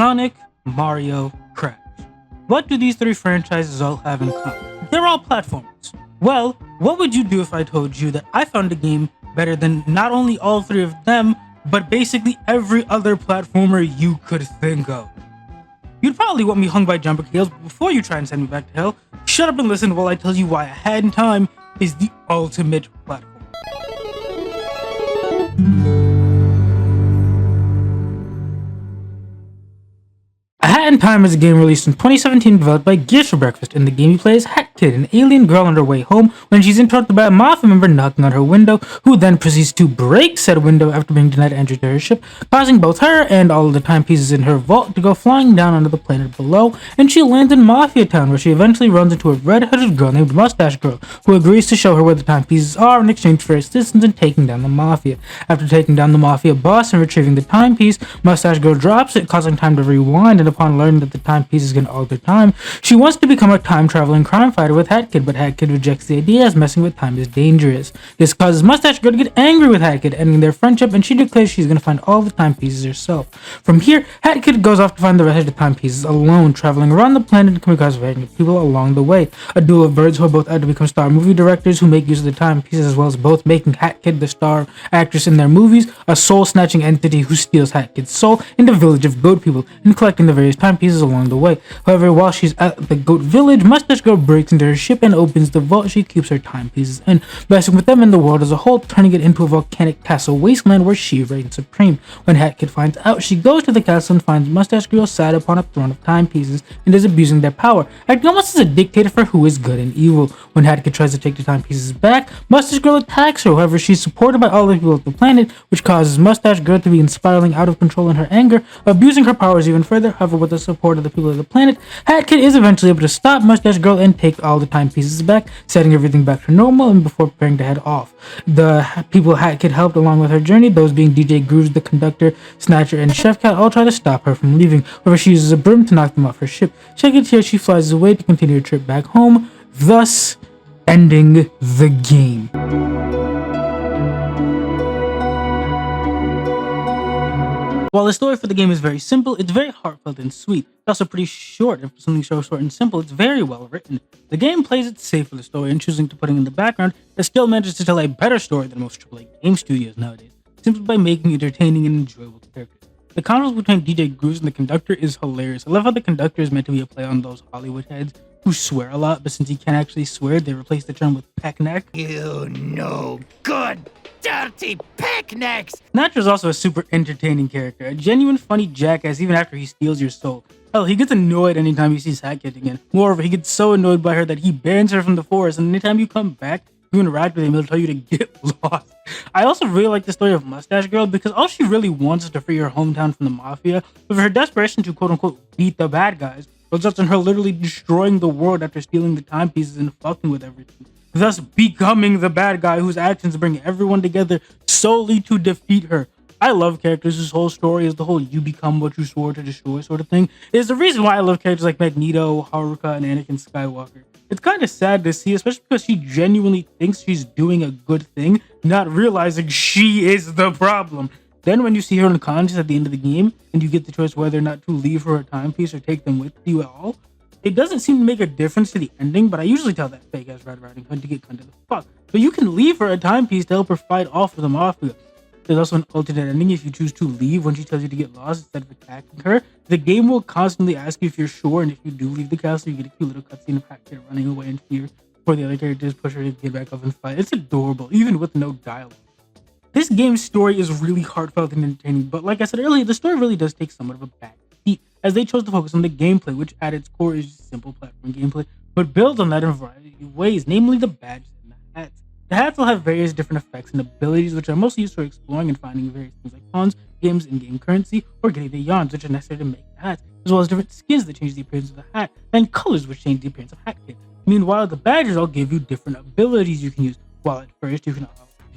Sonic, Mario, Crash. What do these three franchises all have in common? They're all platformers. Well, what would you do if I told you that I found a game better than not only all three of them, but basically every other platformer you could think of? You'd probably want me hung by jumper cables, but before you try and send me back to hell, shut up and listen while I tell you why A Hat in Time is the ultimate platform. A Hat in Time is a game released in 2017 developed by Gears for Breakfast. In the game you play as Hat Kid, an alien girl on her way home when she's interrupted by a mafia member knocking on her window, who then proceeds to break said window after being denied entry to her ship, causing both her and all of the timepieces in her vault to go flying down onto the planet below, and she lands in Mafia Town, where she eventually runs into a red-headed girl named Mustache Girl, who agrees to show her where the timepieces are in exchange for assistance in taking down the Mafia. After taking down the Mafia boss and retrieving the timepiece, Mustache Girl drops it, causing time to rewind, and upon learning that the timepieces can alter time, she wants to become a time-traveling crime fighter with Hat Kid, but Hat Kid rejects the idea as messing with time is dangerous. This causes Mustache Girl to get angry with Hat Kid, ending their friendship, and she declares she's going to find all the timepieces herself. From here, Hat Kid goes off to find the rest of the timepieces alone, traveling around the planet and coming across various people along the way. A duo of birds who are both out to become star movie directors who make use of the timepieces, as well as both making Hat Kid the star actress in their movies, a soul-snatching entity who steals Hat Kid's soul in the village of goat people, and collecting the various timepieces along the way. However, while she's at the goat village, Mustache Girl breaks into her ship and opens the vault she keeps her timepieces in, messing with them and the world as a whole, turning it into a volcanic castle wasteland where she reigns supreme. When Hat Kid finds out, she goes to the castle and finds Mustache Girl sat upon a throne of timepieces and is abusing their power, acting almost as a dictator for who is good and evil. When Hat Kid tries to take the timepieces back, Mustache Girl attacks her. However, she's supported by all the people of the planet, which causes Mustache Girl to be spiraling out of control in her anger, abusing her powers even further. However, with the support of the people of the planet, Hat Kid is eventually able to stop Mustache Girl and take all the timepieces back, setting everything back to normal and before preparing to head off. The people Hat Kid helped along with her journey, those being DJ Grooves, the conductor, Snatcher, and Chef Cat, all try to stop her from leaving. However, she uses a broom to knock them off her ship. Checking here, she flies away to continue her trip back home, thus ending the game. While the story for the game is very simple, it's very heartfelt and sweet. It's also pretty short, and for something so short and simple, it's very well written. The game plays it safe for the story and choosing to put it in the background, it still manages to tell a better story than most AAA game studios nowadays, simply by making entertaining and enjoyable characters. The conflict between DJ Grooves and the conductor is hilarious. I love how the conductor is meant to be a play on those Hollywood heads who swear a lot, but since he can't actually swear, they replace the term with peck-neck. You no good, dirty peck-necks! Snatcher is also a super entertaining character, a genuine funny jackass even after he steals your soul. Hell, he gets annoyed anytime he sees Hat Kid again. Moreover, he gets so annoyed by her that he bans her from the forest, and anytime you come back, you interact with him, he'll tell you to get lost. I also really like the story of Mustache Girl because all she really wants is to free her hometown from the Mafia, but for her desperation to quote-unquote beat the bad guys results in her literally destroying the world after stealing the timepieces and fucking with everything, thus becoming the bad guy whose actions bring everyone together solely to defeat her. I love characters whose whole story is the whole you become what you swore to destroy sort of thing. It's the reason why I love characters like Magneto, Haruka, and Anakin Skywalker. It's kind of sad to see, especially because she genuinely thinks she's doing a good thing, not realizing she is the problem. Then when you see her unconscious at the end of the game, and you get the choice whether or not to leave her a timepiece or take them with you at all, it doesn't seem to make a difference to the ending, but I usually tell that fake-ass Red Riding Hood to get kind of the fuck. But you can leave her a timepiece to help her fight off with the Mafia. There's also an alternate ending if you choose to leave when she tells you to get lost instead of attacking her. The game will constantly ask you if you're sure, and if you do leave the castle, you get a cute little cutscene of Hat Kid running away in fear before the other characters push her to get back up and fight. It's adorable, even with no dialogue. This game's story is really heartfelt and entertaining, but like I said earlier, the story really does take somewhat of a back seat, as they chose to focus on the gameplay, which at its core is just simple platform gameplay, but builds on that in a variety of ways, namely the badges and the hats. The hats will have various different effects and abilities, which are mostly used for exploring and finding various things like pawns, games, in-game currency, or getting the yarns, which are necessary to make the hats, as well as different skins that change the appearance of the hat, and colors which change the appearance of Hat Kid. Meanwhile, the badges all give you different abilities you can use. While at first you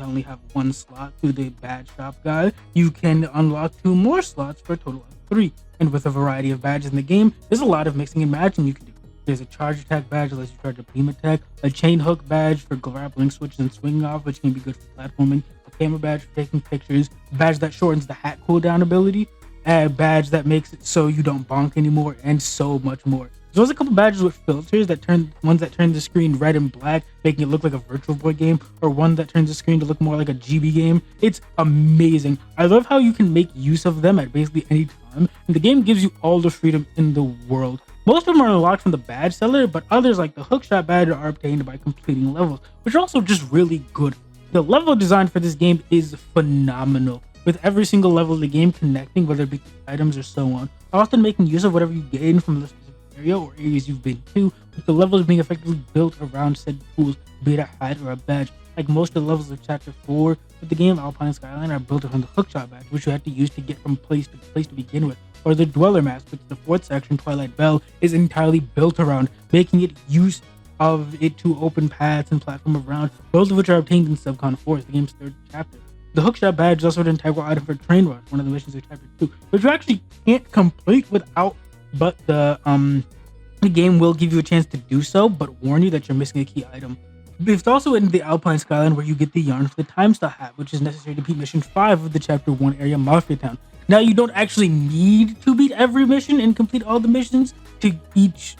only have one slot to the badge shop guy, you can unlock 2 more slots for a total of 3. And with a variety of badges in the game, there's a lot of mixing and matching you can do. There's a charge attack badge that lets you charge a beam attack, a chain hook badge for grappling switches and swinging off, which can be good for platforming, a camera badge for taking pictures, a badge that shortens the hat cooldown ability, a badge that makes it so you don't bonk anymore, and so much more. There's a couple badges with filters that turn the screen red and black, making it look like a Virtual Boy game, or one that turns the screen to look more like a GB game. It's amazing. I love how you can make use of them at basically any time, and the game gives you all the freedom in the world. Most of them are unlocked from the badge seller, but others like the hookshot badge are obtained by completing levels, which are also just really good. The level design for this game is phenomenal, with every single level of the game connecting, whether it be items or so on, often making use of whatever you gain from the specific area or areas you've been to, with the levels being effectively built around said tools, be it a hat or a badge. Like most of the levels of Chapter 4 of the game, Alpine Skyline, are built around the hookshot badge, which you have to use to get from place to place to begin with, or the Dweller Mask, which the fourth section, Twilight Bell, is entirely built around, making it use of it to open paths and platform around, both of which are obtained in Subcon 4, the game's third chapter. The hookshot badge is also an integral item for Train Rush, one of the missions of Chapter 2, which you actually can't complete without, but the game will give you a chance to do so, but warn you that you're missing a key item. It's also in the Alpine Skyline where you get the Yarn for the Time Style hat, which is necessary to beat Mission 5 of the Chapter 1 area, Mafia Town. Now, you don't actually need to beat every mission and complete all the missions to each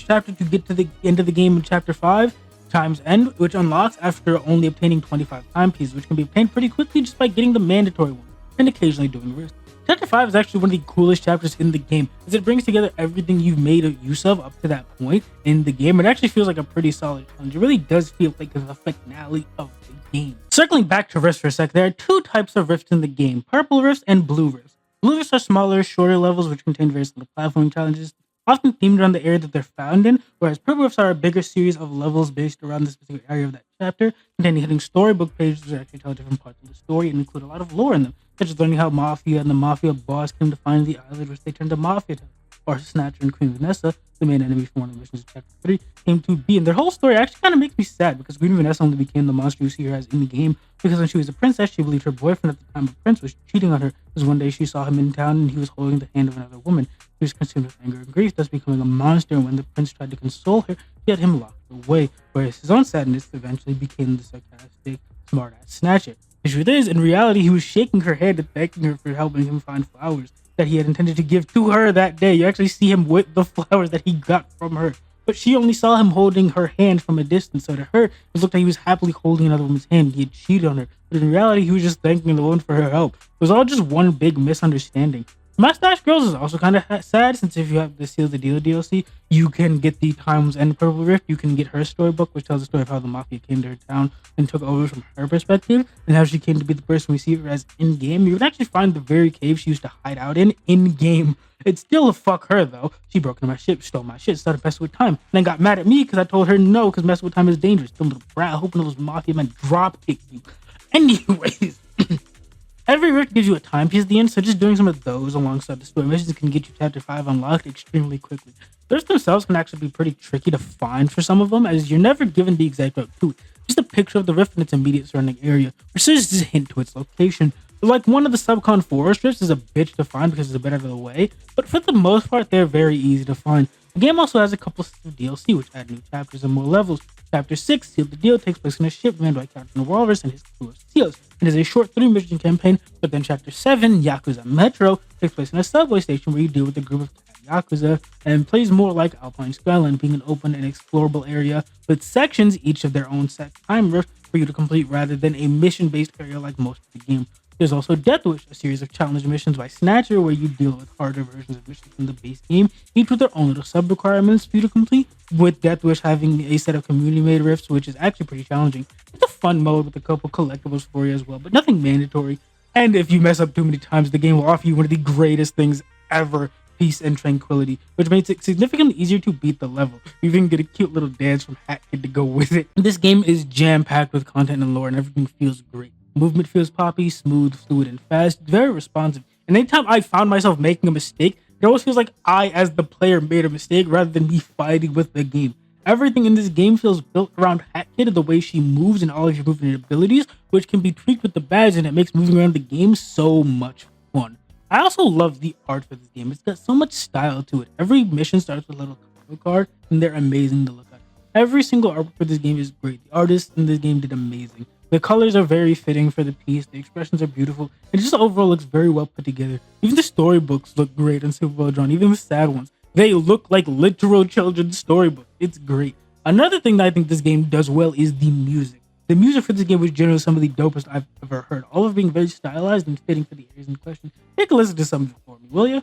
chapter to get to the end of the game in Chapter 5, Time's End, which unlocks after only obtaining 25 timepieces, which can be obtained pretty quickly just by getting the mandatory one, and occasionally doing risks. Chapter 5 is actually one of the coolest chapters in the game, as it brings together everything you've made a use of up to that point in the game. It actually feels like a pretty solid challenge. It really does feel like the finale of the game. Circling back to rifts for a sec, there are two types of rifts in the game, purple rifts and blue rifts. Blue rifts are smaller, shorter levels which contain various little platforming challenges, often themed around the area that they're found in, whereas purple rifts are a bigger series of levels based around the specific area of that chapter, containing hidden storybook pages that actually tell different parts of the story and include a lot of lore in them, such as learning how Mafia and the Mafia boss came to find the island which they turned to Mafia Town, or Snatcher and Queen Vanessa, the main enemy from one of the missions of Chapter 3, came to be. And their whole story actually kind of makes me sad, because Queen Vanessa only became the monster you see her as in the game, because when she was a princess, she believed her boyfriend at the time of Prince was cheating on her, because one day she saw him in town and he was holding the hand of another woman. She was consumed with anger and grief, thus becoming a monster, and when the prince tried to console her, he had him locked away, whereas his own sadness eventually became the sarcastic, smart-ass Snatcher. The truth is, in reality, he was shaking her hand and thanking her for helping him find flowers that he had intended to give to her that day. You actually see him with the flowers that he got from her, but she only saw him holding her hand from a distance, so to her, it looked like he was happily holding another woman's hand. He had cheated on her, but in reality, he was just thanking the woman for her help. It was all just one big misunderstanding. Mustache Girls is also kind of sad, since if you have the Seal the Deal DLC, you can get the Times End Purple Rift. You can get her storybook, which tells the story of how the Mafia came to her town and took over from her perspective, and how she came to be the person we see her as in-game. You can actually find the very cave she used to hide out in-game. It's still a fuck her, though. She broke into my ship, stole my shit, started messing with time, and then got mad at me because I told her no, because messing with time is dangerous. Dumb little brat, hoping those Mafia men drop-kick you. Anyways... Every rift gives you a timepiece at the end, so just doing some of those alongside the story missions can get you Chapter 5 unlocked extremely quickly. The rifts themselves can actually be pretty tricky to find for some of them, as you're never given the exact route to it. Just a picture of the rift and its immediate surrounding area, which serves as a hint to its location. But like one of the Subcon Forest rifts is a bitch to find because it's a bit out of the way, but for the most part, they're very easy to find. The game also has a couple of DLC, which add new chapters and more levels. Chapter 6, Seal the Deal, takes place on a ship manned by Captain Walrus and his crew of SEALs, and is a short 3-mission campaign. But then Chapter 7, Yakuza Metro, takes place in a subway station where you deal with a group of Yakuza, and plays more like Alpine Skyline, being an open and explorable area with sections, each of their own set time rift for you to complete, rather than a mission-based area like most of the game. There's also Death Wish, a series of challenge missions by Snatcher where you deal with harder versions of missions in the base game, each with their own little sub-requirements for you to complete, with Death Wish having a set of community-made rifts, which is actually pretty challenging. It's a fun mode with a couple collectibles for you as well, but nothing mandatory. And if you mess up too many times, the game will offer you one of the greatest things ever, peace and tranquility, which makes it significantly easier to beat the level. You even get a cute little dance from Hat Kid to go with it. This game is jam-packed with content and lore, and everything feels great. Movement feels poppy, smooth, fluid, and fast, very responsive. And anytime I found myself making a mistake, it always feels like I, as the player, made a mistake rather than me fighting with the game. Everything in this game feels built around Hat Kid and the way she moves and all of your movement abilities, which can be tweaked with the badge, and it makes moving around the game so much fun. I also love the art for this game. It's got so much style to it. Every mission starts with a little cover card, and they're amazing to look at. Every single artwork for this game is great. The artists in this game did amazing. The colors are very fitting for the piece. The expressions are beautiful. It just overall looks very well put together. Even the storybooks look great and super well drawn. Even the sad ones. They look like literal children's storybooks. It's great. Another thing that I think this game does well is the music. The music for this game was generally some of the dopest I've ever heard. All of it being very stylized and fitting for the areas in question. Take a listen to some of it for me, will you?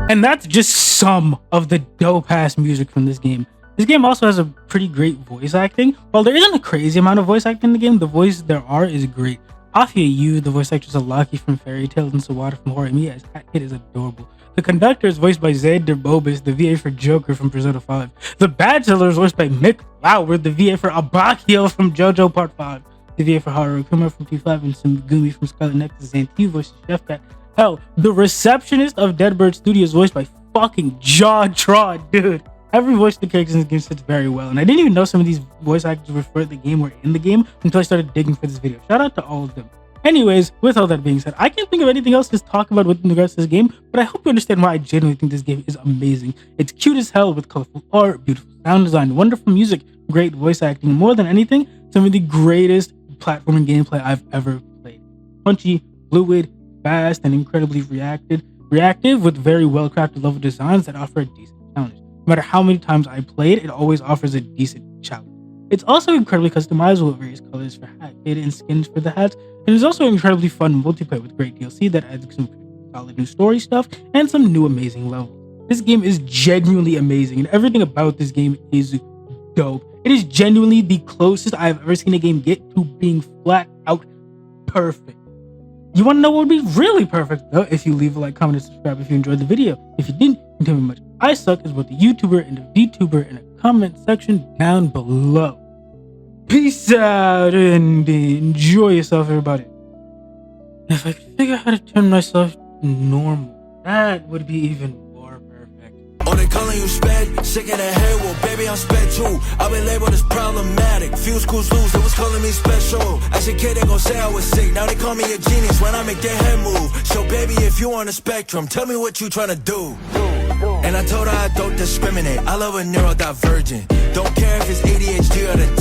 And that's just some of the dope ass music from this game. This game also has a pretty great voice acting. While there isn't a crazy amount of voice acting in the game, the voice there are is great. Afia Yu, the voice actress of Lucky from Fairy Tail, and Sawada from Horror Mia as Cat Kid is adorable. The conductor is voiced by Zaid Derbobis, the VA for Joker from Persona 5. The Bachelor is voiced by Mick Lauer, the VA for Abakio from JoJo Part 5. The VA for Haru Kuma from P5 and Sumigumi from Scarlet Nexus, and T voices Chef Cat. Hell, the receptionist of Deadbird Studios voiced by fucking Jaw Trod, dude. Every voice of the characters in this game fits very well, and I didn't even know some of these voice actors were for the game or in the game until I started digging for this video. Shout out to all of them. Anyways, with all that being said, I can't think of anything else to talk about with regards to this game, but I hope you understand why I genuinely think this game is amazing. It's cute as hell with colorful art, beautiful sound design, wonderful music, great voice acting, more than anything, some of the greatest platforming gameplay I've ever played. Punchy, fluid, fast, and incredibly reactive with very well-crafted level designs that offer a decent challenge. No matter how many times I played, it always offers a decent challenge. It's also incredibly customizable with various colors for hat data and skins for the hats, and it's also incredibly fun multiplayer with great DLC that adds some solid new story stuff and some new amazing levels. This game is genuinely amazing, and everything about this game is dope. It is genuinely the closest I've ever seen a game get to being flat out perfect. You want to know what would be really perfect though? If you leave a like, comment, and subscribe if you enjoyed the video. If you didn't, you tell me how much I suck is both the YouTuber and the VTuber in a comment section down below. Peace out and enjoy yourself, everybody. If I could figure out how to turn myself to normal, that would be even more perfect. Oh, they calling you sped, sick in the head, well baby I'm sped too. I've been labeled as problematic, few schools lose, they was calling me special. As a kid they gon' say I was sick, now they call me a genius when I make their head move. So baby if you on the spectrum, tell me what you tryna do. And I told her I don't discriminate, I love a neurodivergent. Don't care if it's ADHD or the